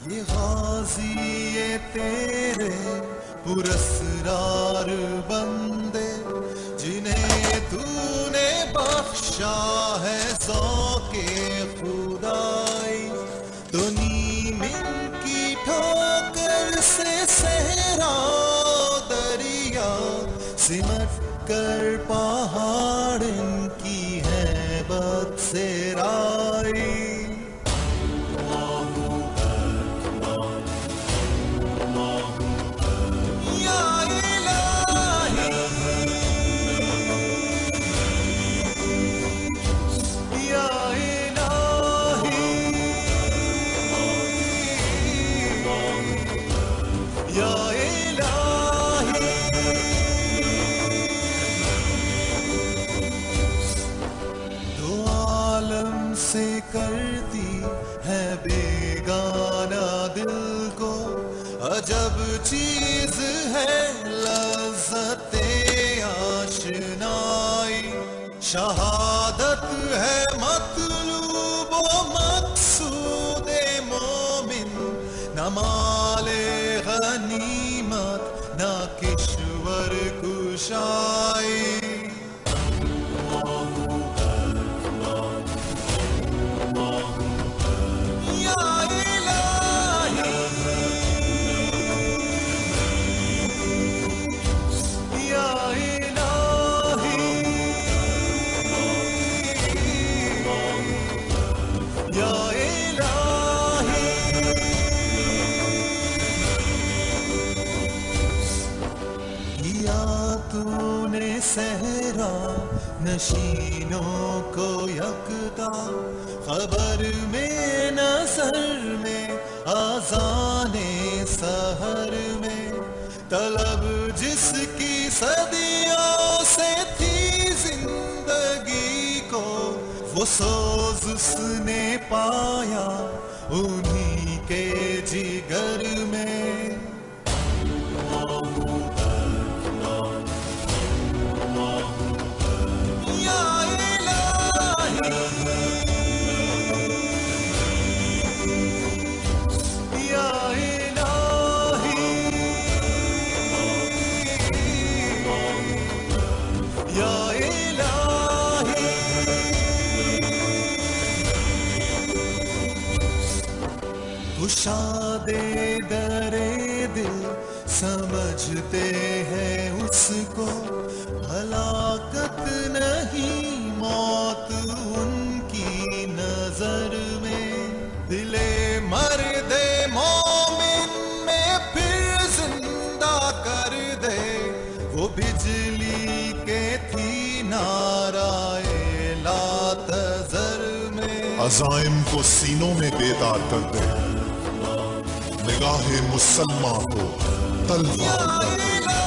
ये गाजी ये तेरे पुरस्कार बंदे जिन्हें तूने बख्शा है ज़ौक़े खुदाई, तो नीम की ठोकर से सहरा दरिया सिमट कर पहाड़ इनकी हैबत से राई। से करती है बेगाना दिल को अजब चीज है लज़्ज़ते आशनाई, शहादत है मतलूब व मक़सूदे मोमिन, न माले गनीमत न किश्वर कुशाई। तूने सहरा नशीनों को यकता, खबर में नज़र में आज़ाने सहर में, तलब जिसकी सदियों से थी जिंदगी को, वो सोज उसने पाया उन्हीं के जिगर में। कुशादे दरे दिल समझते हैं उसको, हलाकत नहीं मौत उनकी नजर में, दिले मर्दे मोमिन में फिर जिंदा कर दे, वो बिजली के थी नाराए लातज़र में। अज़ाइम को सीनों में बेदार कर दे, निगाहे मुसल्मा को तलवार कर दे।